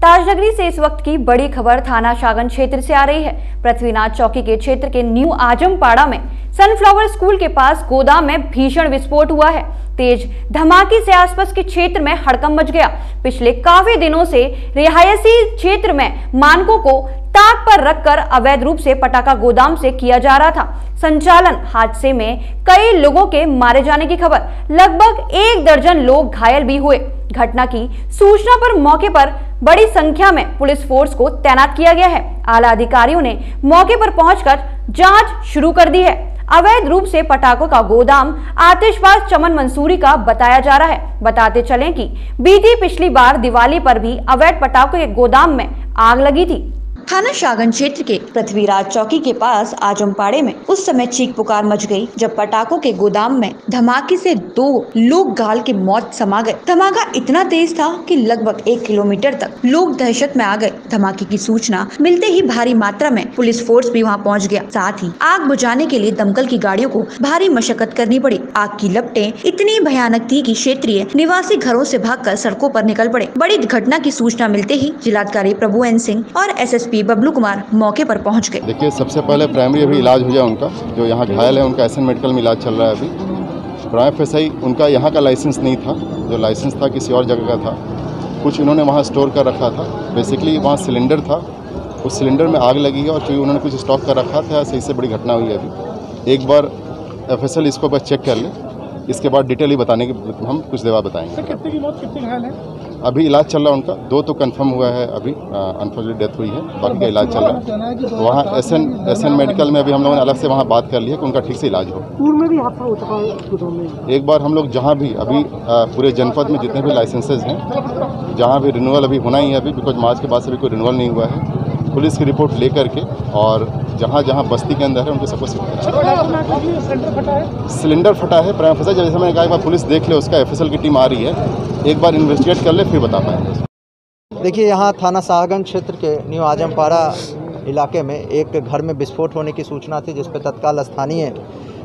ताजनगरी से इस वक्त की बड़ी खबर थाना शागन क्षेत्र से आ रही है। पृथ्वीनाथ चौकी के क्षेत्र के न्यू आजमपाड़ा में सनफ्लावर स्कूल के पास गोदाम में भीषण विस्फोट हुआ है। तेज धमाके से आसपास के क्षेत्र में हड़कंप मच गया। पिछले काफी दिनों से रिहायशी क्षेत्र में मानकों को ताक पर रखकर अवैध रूप से पटाखा गोदाम से किया जा रहा था संचालन। हादसे में कई लोगों के मारे जाने की खबर, लगभग 1 दर्जन लोग घायल भी हुए। घटना की सूचना पर मौके पर बड़ी संख्या में पुलिस फोर्स को तैनात किया गया है। आला अधिकारियों ने मौके पर पहुंचकर जांच शुरू कर दी है। अवैध रूप से पटाखों का गोदाम आतिशबाज चमन मंसूरी का बताया जा रहा है। बताते चलें कि बीती पिछली बार दिवाली पर भी अवैध पटाखों के गोदाम में आग लगी थी। थाना शागन क्षेत्र के पृथ्वीराज चौकी के पास आजमपाड़े में उस समय चीख पुकार मच गई जब पटाखों के गोदाम में धमाके से 2 लोग घायल के मौत समा गए। धमाका इतना तेज था कि लगभग 1 किलोमीटर तक लोग दहशत में आ गए। धमाके की सूचना मिलते ही भारी मात्रा में पुलिस फोर्स भी वहां पहुंच गया। साथ ही आग बुझाने के लिए दमकल की गाड़ियों को भारी मशक्कत करनी पड़ी। आग की लपटें इतनी भयानक थी कि क्षेत्रीय निवासी घरों से भागकर सड़कों पर निकल पड़े। बड़ी घटना की सूचना मिलते ही जिलाधिकारी प्रभु एन सिंह और SSP बबलू कुमार मौके पर पहुंच गए। देखिए, सबसे पहले प्राइमरी अभी इलाज हो जाए उनका, जो यहाँ घायल है उनका SN मेडिकल में इलाज चल रहा है। अभी प्राइम FSI उनका यहाँ का लाइसेंस नहीं था, जो लाइसेंस था किसी और जगह का था। कुछ उन्होंने वहाँ स्टोर कर रखा था। बेसिकली वहाँ सिलेंडर था, उस सिलेंडर में आग लगी है और चूँकि उन्होंने कुछ स्टॉक कर रखा था, सही से बड़ी घटना हुई है। अभी एक बार FSL इसको बस चेक कर ले, इसके बाद डिटेल ही बताने की हम कुछ देवा बताएंगे। कितने की मौत, कितने घायल है? अभी इलाज चल रहा है उनका, 2 तो कंफर्म हुआ है, अभी अनफॉर्चुनेट डेथ हुई है, बाकी का इलाज चल रहा है। वहाँ SN मेडिकल में अभी हम लोगों ने अलग से वहाँ बात कर ली है कि उनका ठीक से इलाज हो। पूर्व में भी हादसा हो चुका है। एक बार हम लोग जहाँ भी अभी पूरे जनपद में जितने भी लाइसेंसेज हैं, जहाँ भी रिन्यूअल अभी होना ही है, अभी बिकॉज मार्च के बाद से भी कोई रिन्यूअल नहीं हुआ है, पुलिस की रिपोर्ट ले करके और जहाँ जहाँ बस्ती के अंदर है उनके सबको सिलेंडर फटा है। प्राइम FSI जैसे मैंने कहा, एक बार पुलिस देख ले, उसका FSL की टीम आ रही है, एक बार इन्वेस्टिगेट कर ले फिर बता पाएंगे। देखिए, यहाँ थाना शाहगंज क्षेत्र के न्यू आजमपाड़ा इलाके में एक घर में विस्फोट होने की सूचना थी, जिस पर तत्काल स्थानीय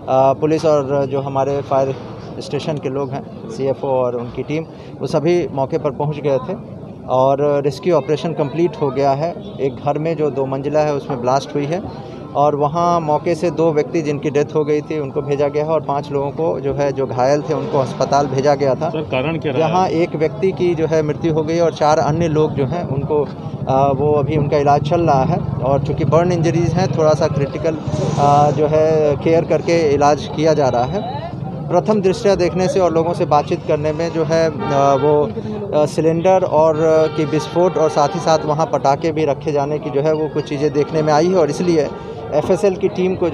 पुलिस और जो हमारे फायर स्टेशन के लोग हैं, CFO और उनकी टीम, वो सभी मौके पर पहुँच गए थे और रेस्क्यू ऑपरेशन कंप्लीट हो गया है। एक घर में जो 2 मंजिला है उसमें ब्लास्ट हुई है और वहाँ मौके से 2 व्यक्ति जिनकी डेथ हो गई थी उनको भेजा गया है और 5 लोगों को जो घायल थे उनको अस्पताल भेजा गया था। सर, कारण क्या रहा? यहाँ एक व्यक्ति की मृत्यु हो गई और 4 अन्य लोग जो हैं उनको वो अभी उनका इलाज चल रहा है और चूँकि बर्न इंजरीज़ हैं, थोड़ा सा क्रिटिकल केयर करके इलाज किया जा रहा है। प्रथम दृष्टया देखने से और लोगों से बातचीत करने में वो सिलेंडर और की विस्फोट और साथ ही साथ वहाँ पटाखे भी रखे जाने की वो कुछ चीज़ें देखने में आई है और इसलिए FSL की टीम को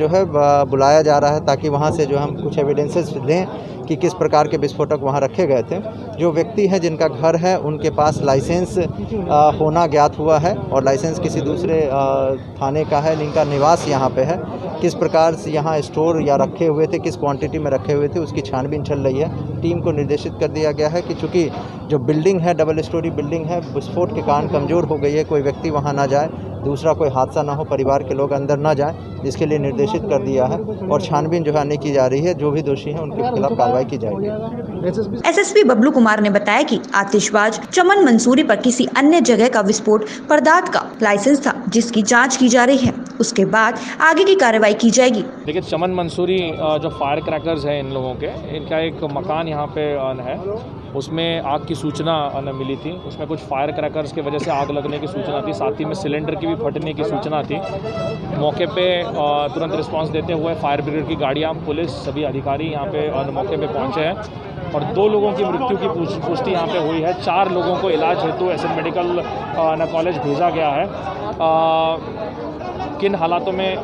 बुलाया जा रहा है ताकि वहाँ से हम कुछ एविडेंसेस लें कि किस प्रकार के विस्फोटक वहाँ रखे गए थे। जो व्यक्ति हैं जिनका घर है उनके पास लाइसेंस होना ज्ञात हुआ है और लाइसेंस किसी दूसरे थाने का है, जिनका निवास यहाँ पे है। किस प्रकार से यहाँ स्टोर या रखे हुए थे, किस क्वांटिटी में रखे हुए थे, उसकी छानबीन चल रही है। टीम को निर्देशित कर दिया गया है कि चूँकि जो बिल्डिंग है डबल स्टोरी बिल्डिंग है, विस्फोट के कारण कमज़ोर हो गई है, कोई व्यक्ति वहाँ ना जाए, दूसरा कोई हादसा ना हो, परिवार के लोग अंदर ना जाएं, इसके लिए निर्देशित कर दिया है और छानबीन नहीं की जा रही है। जो भी दोषी हैं उनके खिलाफ कार्रवाई की जाएगी। SSP बबलू कुमार ने बताया कि आतिशबाज चमन मंसूरी पर किसी अन्य जगह का विस्फोट पदार्थ का लाइसेंस था, जिसकी जांच की जा रही है। उसके बाद आगे की कार्रवाई की जाएगी। देखिए, चमन मंसूरी जो फायर क्रैकर्स हैं इन लोगों के, इनका एक मकान यहाँ पे है, उसमें आग की सूचना मिली थी। उसमें कुछ फायर क्रैकर्स की वजह से आग लगने की सूचना थी, साथ ही में सिलेंडर की भी फटने की सूचना थी। मौके पे तुरंत रिस्पांस देते हुए फायर ब्रिगेड की गाड़ियाँ, पुलिस, सभी अधिकारी यहाँ पे मौके पे पहुँचे हैं और 2 लोगों की मृत्यु की पुष्टि यहाँ पे हुई है। 4 लोगों को इलाज हेतु SN मेडिकल कॉलेज भेजा गया है। किन हालातों में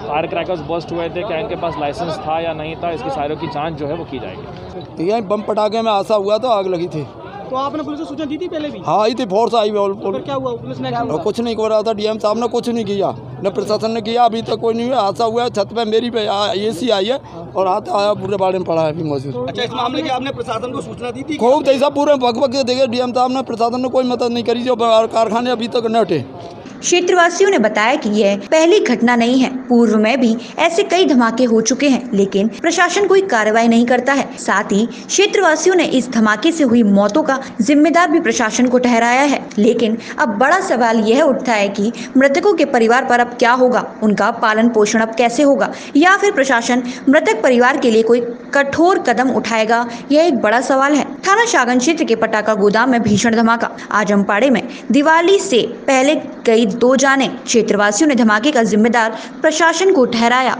फायर क्रैकर्स बर्स्ट हुए थे, क्या इनके पास लाइसेंस था या नहीं था, इसकी सारों की जांच वो की जाएगी। तो यही बम पटाखे में आशा हुआ तो आग लगी थी। तो आपने पुलिस को सूचना दी थी पहले भी? हाँ, आई थी, फोर्स आई। और क्या हुआ? पुलिस ने कुछ नहीं कर रहा था, DM साहब ने कुछ नहीं किया, न प्रशासन ने किया, अभी तक कोई नहीं हुआ। हादसा हुआ है, छत पे मेरी पे AC आई है और हाथ आया पूरे बाड़े में पड़ा है अभी मौजूद। अच्छा, इस मामले की आपने प्रशासन को सूचना दी थी? खूब ऐसा पूरे भग देखे, DM साहब ने, प्रशासन ने कोई मदद नहीं करी, जो कारखाने अभी तक न हटे। क्षेत्रवासियों ने बताया कि यह पहली घटना नहीं है, पूर्व में भी ऐसे कई धमाके हो चुके हैं, लेकिन प्रशासन कोई कार्रवाई नहीं करता है। साथ ही क्षेत्रवासियों ने इस धमाके से हुई मौतों का जिम्मेदार भी प्रशासन को ठहराया है। लेकिन अब बड़ा सवाल यह उठता है कि मृतकों के परिवार पर अब क्या होगा, उनका पालन पोषण अब कैसे होगा, या फिर प्रशासन मृतक परिवार के लिए कोई कठोर कदम उठाएगा, यह एक बड़ा सवाल है। थाना शागन क्षेत्र के पटाखा गोदाम में भीषण धमाका। आजमपाड़े में दिवाली से पहले कई 2 जाने। क्षेत्रवासियों ने धमाके का जिम्मेदार प्रशासन को ठहराया।